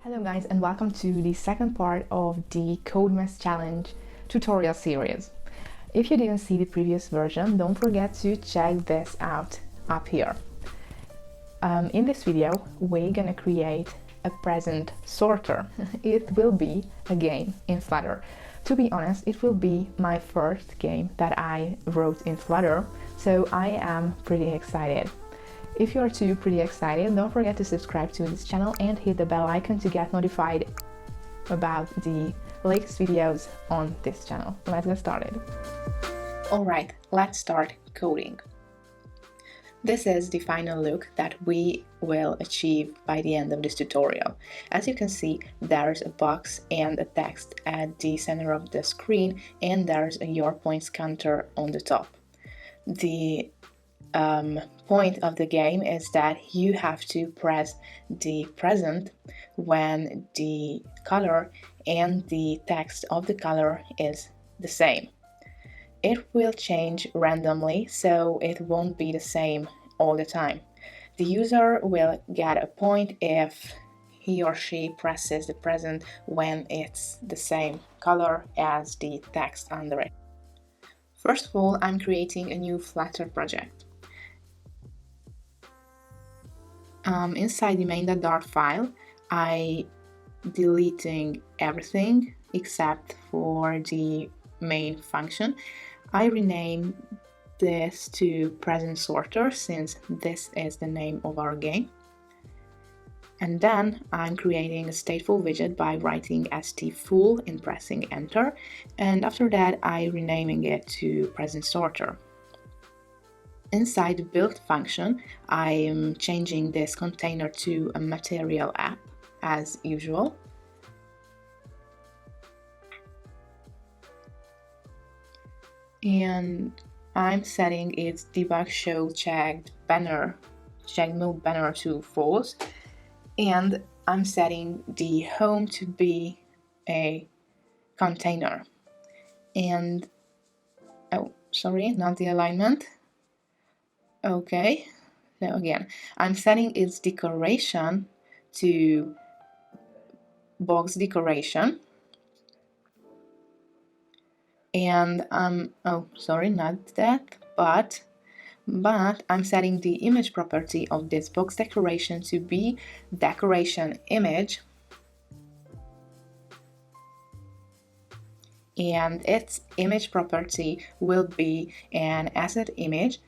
Hello guys, and welcome to the second part of the Codemess challenge tutorial series. If you didn't see the previous version, don't forget to check this out up here. In this video, we're gonna create a present sorter. It will be a game in Flutter. To be honest, it will be my first game that I wrote in Flutter, so I am pretty excited. If you're too pretty excited, don't forget to subscribe to this channel and hit the bell icon to get notified about the latest videos on this channel. Let's get started. Alright, let's start coding. This is the final look that we will achieve by the end of this tutorial. As you can see, there's a box and a text at the center of the screen, and there's a your points counter on the top. The point of the game is that you have to press the present when the color and the text of the color is the same. It will change randomly, so it won't be the same all the time. The user will get a point if he or she presses the present when it's the same color as the text under it. First of all, I'm creating a new Flutter project. Inside the main.dart file, I deleting everything except for the main function. I rename this to present sorter since this is the name of our game. And then I'm creating a stateful widget by writing st_full and pressing enter. And after that, I renaming it to present sorter. Inside the build function, I am changing this container to a material app as usual. And I'm setting its debug show checked mode banner to false. And I'm setting the home to be a container. And, oh, sorry, not the alignment. Okay, so again, I'm setting its decoration to box decoration. And, oh, sorry, not that, but I'm setting the image property of this box decoration to be decoration image. And its image property will be an asset image.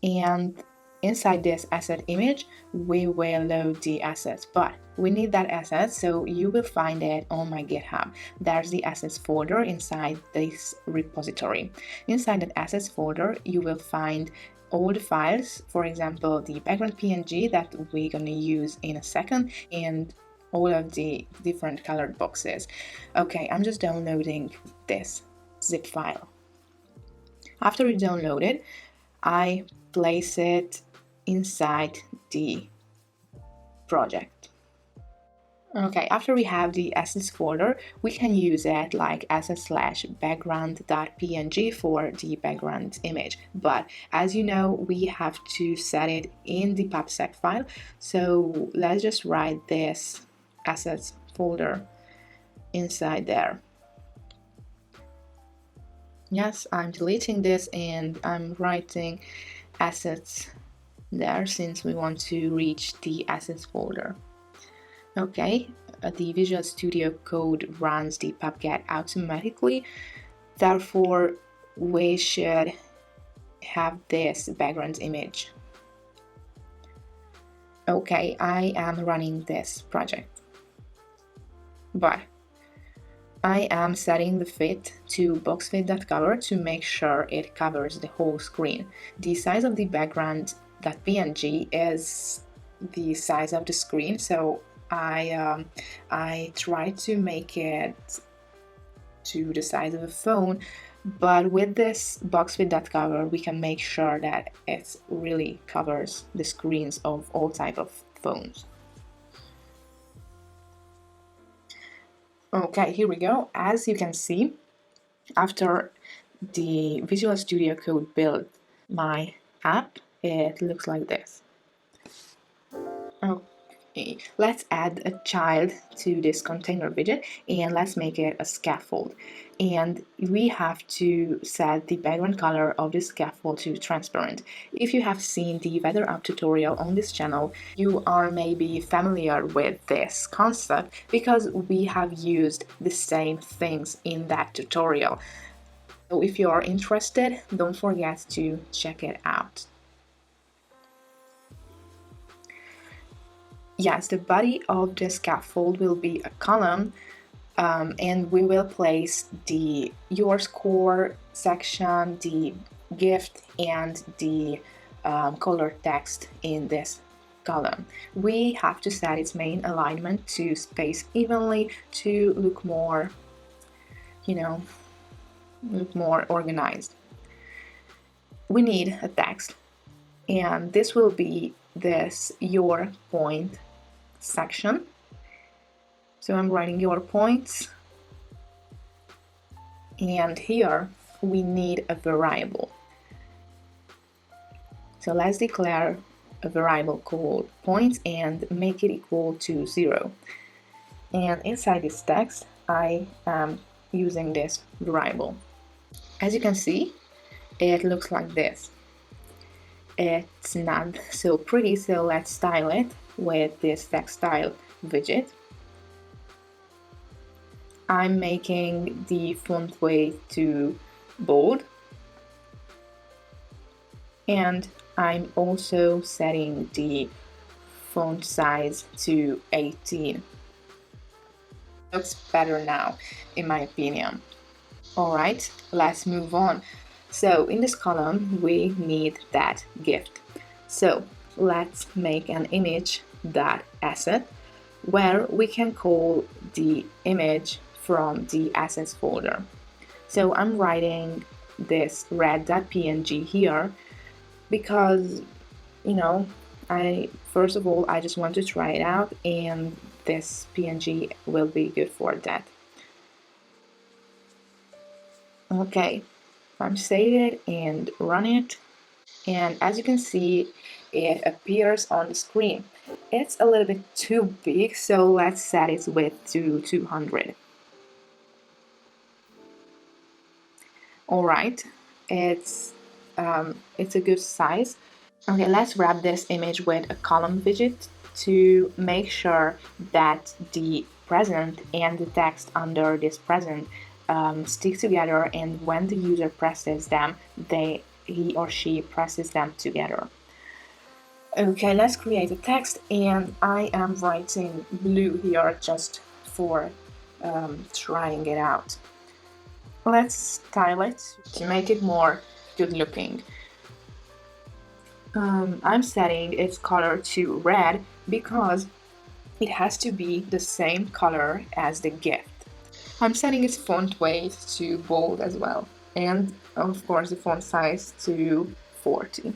And inside this asset image, we will load the assets, but we need that asset, so you will find it on my GitHub. There's the assets folder inside this repository. Inside that assets folder, you will find all the files, for example, the background PNG that we're gonna use in a second, and all of the different colored boxes. Okay, I'm just downloading this zip file. After you download it, I place it inside the project. Okay, after we have the assets folder, we can use it like asset/background.png for the background image. But as you know, we have to set it in the pubsec file. So let's just write this assets folder inside there. Yes, I'm deleting this and I'm writing assets there since we want to reach the assets folder. Okay, the Visual Studio Code runs the pubget automatically, therefore we should have this background image. Okay, I am running this project, but I am setting the fit to boxfit.color to make sure it covers the whole screen. The size of the background.png is the size of the screen, so I try to make it to the size of a phone, but with this boxfit.color we can make sure that it really covers the screens of all type of phones. Okay, here we go. As you can see, after the Visual Studio Code built my app, it looks like this. Oh, Let's add a child to this container widget and let's make it a scaffold. And we have to set the background color of the scaffold to transparent. If you have seen the weather app tutorial on this channel, you are maybe familiar with this concept because we have used the same things in that tutorial. So if you are interested, don't forget to check it out. Yes, the body of the scaffold will be a column, and we will place the your score section, the gift, and the color text in this column. We have to set its main alignment to space evenly to look more, look more organized. We need a text, and this will be this your point section. So I'm writing your points, and here we need a variable. So let's declare a variable called points and make it equal to 0. And inside this text I am using this variable. As you can see, it looks like this. It's not so pretty, so let's style it with this text style widget. I'm making the font weight to bold, and I'm also setting the font size to 18. Looks better now, in my opinion. Alright, let's move on. So in this column we need that gift. So let's make an image.asset where we can call the image from the assets folder. So I'm writing this red.png here because, first of all, I just want to try it out, and this PNG will be good for that. Okay, I'm save it and run it, and as you can see, it appears on the screen. It's a little bit too big, so let's set its width to 200. Alright, it's a good size. Okay, let's wrap this image with a column widget to make sure that the present and the text under this present stick together, and when the user presses them, he or she presses them together. Okay, let's create a text, and I am writing blue here just for trying it out. Let's style it to make it more good looking. I'm setting its color to red because it has to be the same color as the gift. I'm setting its font weight to bold as well, and of course the font size to 40.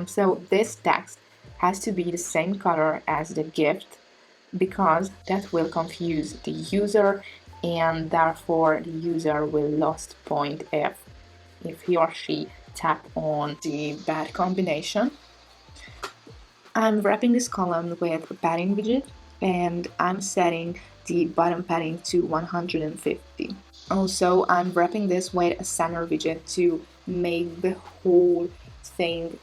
So this text has to be the same color as the gift because that will confuse the user, and therefore the user will lose point if he or she tap on the bad combination. I'm wrapping this column with a padding widget, and I'm setting the bottom padding to 150. Also, I'm wrapping this with a center widget to make the whole thing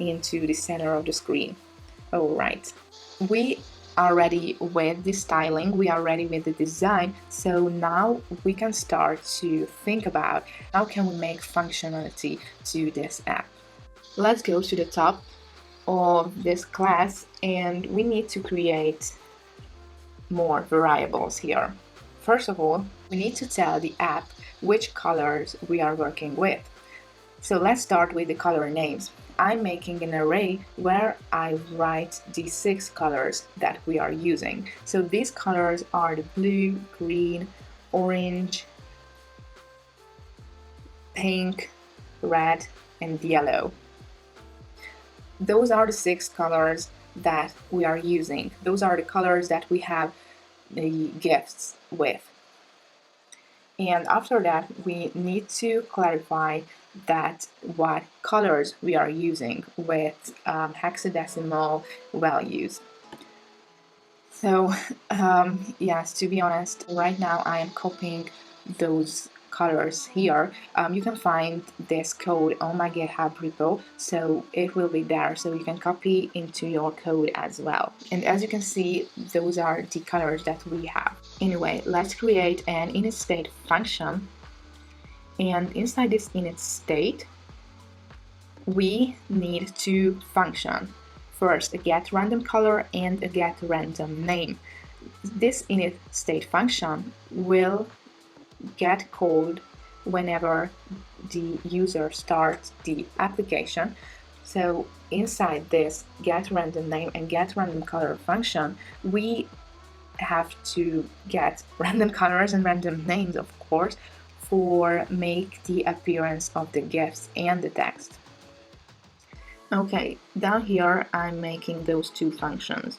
into the center of the screen. Alright, we are ready with the styling, we are ready with the design, so now we can start to think about how can we make functionality to this app. Let's go to the top of this class, and we need to create more variables here. First of all, we need to tell the app which colors we are working with. So let's start with the color names. I'm making an array where I write the 6 colors that we are using. So these colors are the blue, green, orange, pink, red, and yellow. Those are the 6 colors that we are using. Those are the colors that we have the gifts with. And after that, we need to clarify that what colors we are using with hexadecimal values. So yes, to be honest, right now I am copying those colors here. You can find this code on my GitHub repo, so it will be there, so you can copy into your code as well. And as you can see, those are the colors that we have. Anyway, let's create an init state function, and inside this init state we need two functions. First, a get random color and a get random name. This init state function will get called whenever the user starts the application. So inside this get random name and get random color function, we have to get random colors and random names, of course, for make the appearance of the GIFs and the text. Okay, down here I'm making those two functions.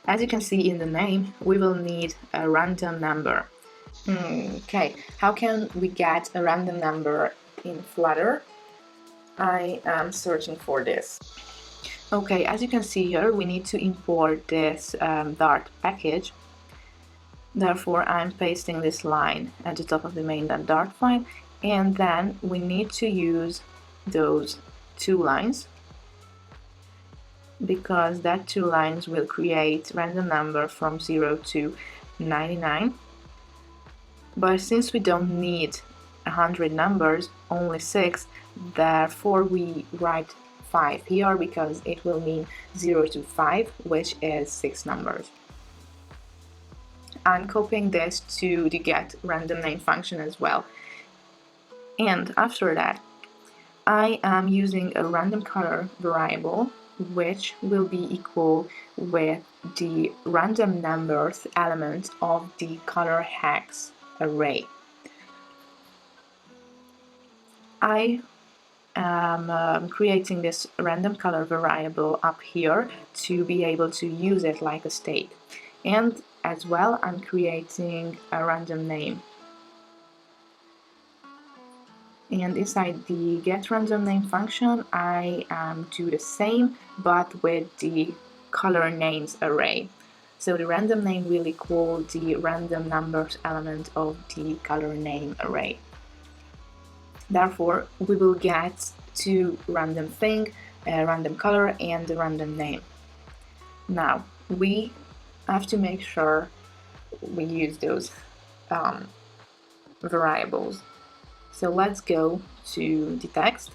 As you can see in the name, we will need a random number. Okay, how can we get a random number in Flutter? I am searching for this. Okay, as you can see here, we need to import this Dart package. Therefore, I'm pasting this line at the top of the main.dart file, and then we need to use those two lines, because that two lines will create random number from 0 to 99. But since we don't need 100 numbers, only 6, therefore we write 5 here, because it will mean 0 to 5, which is 6 numbers. I'm copying this to the get random name function as well. And after that, I am using a random color variable, which will be equal with the random numbers element of the color hex array. I am creating this random color variable up here to be able to use it like a state. And as well, I'm creating a random name. And inside the get random name function, I do the same, but with the color names array. So the random name will equal the random numbers element of the color name array. Therefore, we will get two random thing, a random color and a random name. Now, we have to make sure we use those variables. So let's go to the text,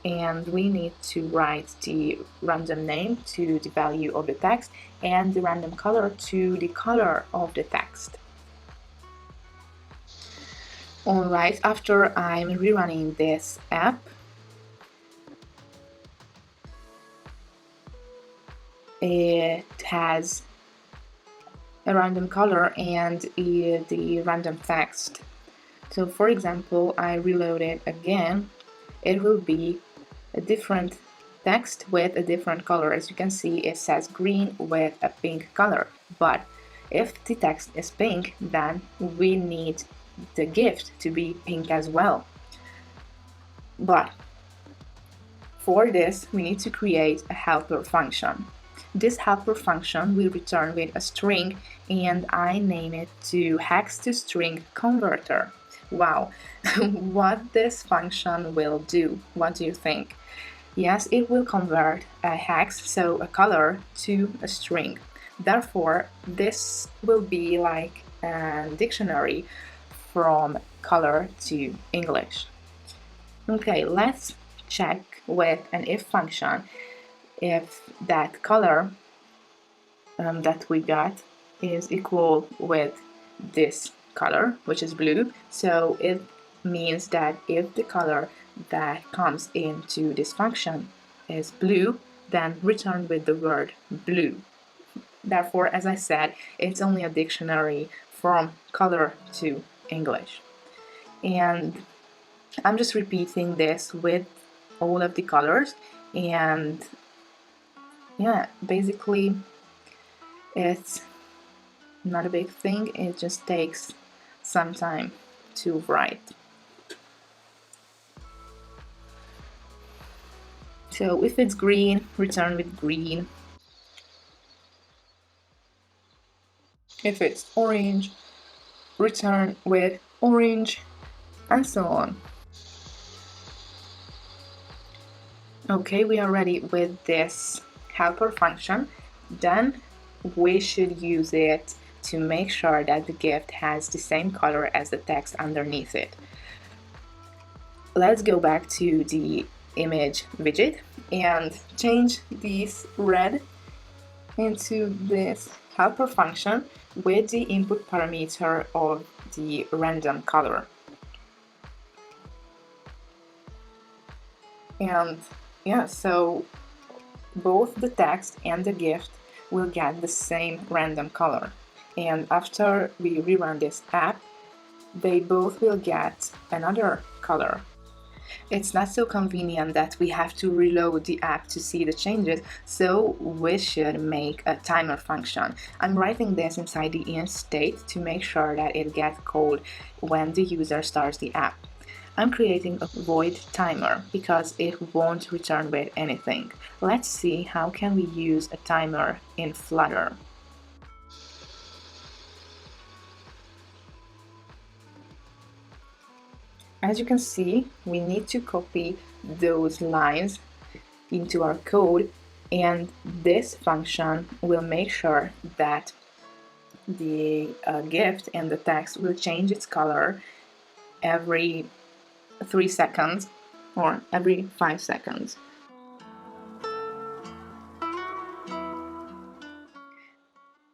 and we need to write the random name to the value of the text and the random color to the color of the text. Alright, after I'm rerunning this app, it has a random color and the random text. So for example, I reload it again, it will be a different text with a different color. As you can see, it says green with a pink color. But if the text is pink, then we need the gift to be pink as well. But for this, we need to create a helper function. This helper function will return with a string, and I name it to hex to string converter. Wow, what this function will do, what do you think? Yes, it will convert a hex, so a color, to a string. Therefore, this will be like a dictionary from color to English. Okay, let's check with an if function if that color that we got is equal with this color, which is blue. So it means that if the color that comes into this function is blue, then return with the word blue. Therefore, as I said, it's only a dictionary from color to English. And I'm just repeating this with all of the colors, and yeah, basically it's not a big thing, it just takes some time to write. So if it's green, return with green. If it's orange, return with orange, and so on. Okay, we are ready with this helper function. Then we should use it to make sure that the gift has the same color as the text underneath it. Let's go back to the image widget and change this red into this helper function with the input parameter of the random color. And yeah, so both the text and the gift will get the same random color. And after we rerun this app, they both will get another color. It's not so convenient that we have to reload the app to see the changes, so we should make a timer function. I'm writing this inside the in state to make sure that it gets called when the user starts the app. I'm creating a void timer because it won't return with anything. Let's see how can we use a timer in Flutter. As you can see, we need to copy those lines into our code, and this function will make sure that the gift and the text will change its color every 3 seconds or every 5 seconds.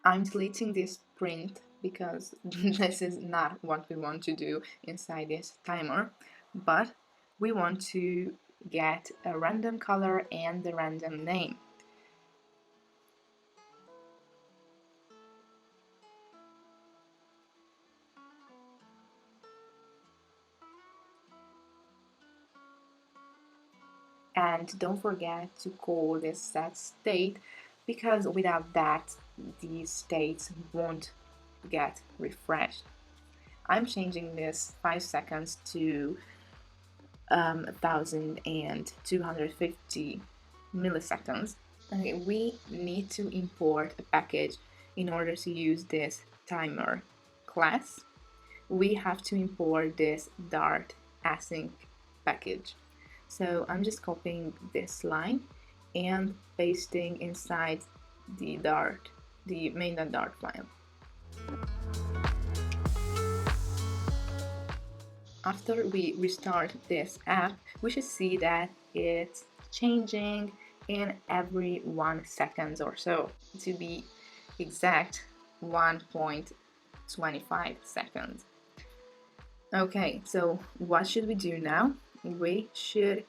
I'm deleting this print because this is not what we want to do inside this timer, but we want to get a random color and the random name. And don't forget to call this set state, because without that these states won't get refreshed. I'm changing this 5 seconds to 1250 milliseconds. Okay, we need to import a package in order to use this timer class. We have to import this Dart async package. So I'm just copying this line and pasting inside the Dart, the main.dart file. After we restart this app, we should see that it's changing in every 1 second or so. To be exact, 1.25 seconds. Okay, so what should we do now? We should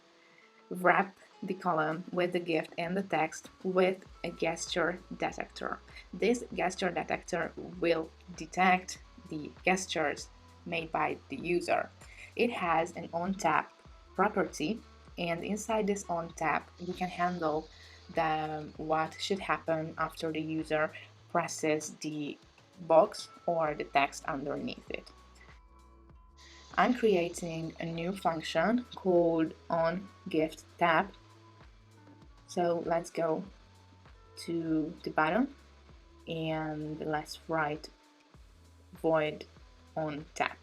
wrap the column with the gift and the text with a gesture detector. This gesture detector will detect the gestures made by the user. It has an on-tap property, and inside this on-tap we can handle what should happen after the user presses the box or the text underneath it. I'm creating a new function called onGiftTap. So let's go to the bottom and let's write void onTap.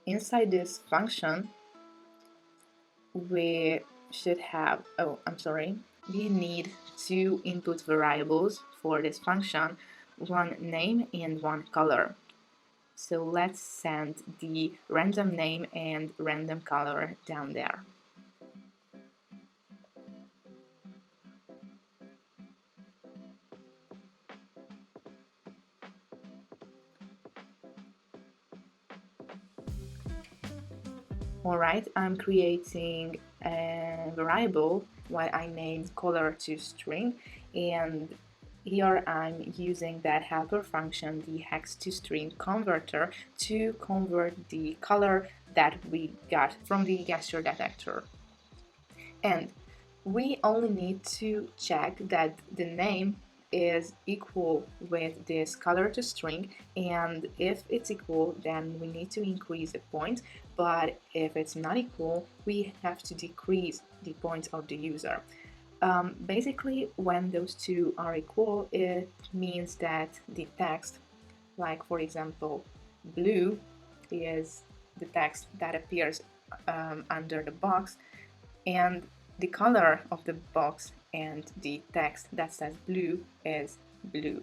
Inside this function, we should have, we need 2 input variables for this function, one name and one color. So let's send the random name and random color down there. Alright, I'm creating a variable what I named color to string, and here I'm using that helper function, the hex to string converter, to convert the color that we got from the gesture detector. And we only need to check that the name is equal with this color to string, and if it's equal, then we need to increase the point, but if it's not equal, we have to decrease the points of the user. Basically, when those two are equal, it means that the text, like for example, blue is the text that appears under the box, and the color of the box and the text that says blue is blue.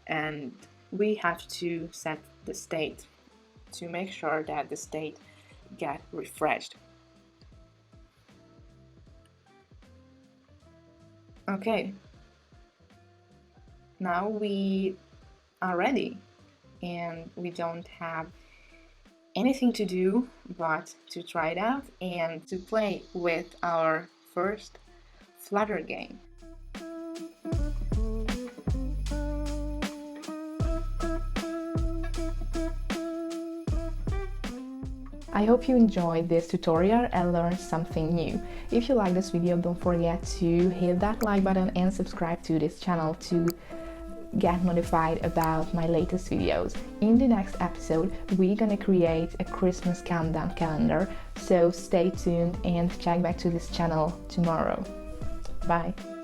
And we have to set the state to make sure that the state get refreshed. Okay, now we are ready and we don't have anything to do but to try it out and to play with our first Flutter game. I hope you enjoyed this tutorial and learned something new. If you like this video, don't forget to hit that like button and subscribe to this channel to get notified about my latest videos. In the next episode, we're gonna create a Christmas countdown calendar, so stay tuned and check back to this channel tomorrow. Bye!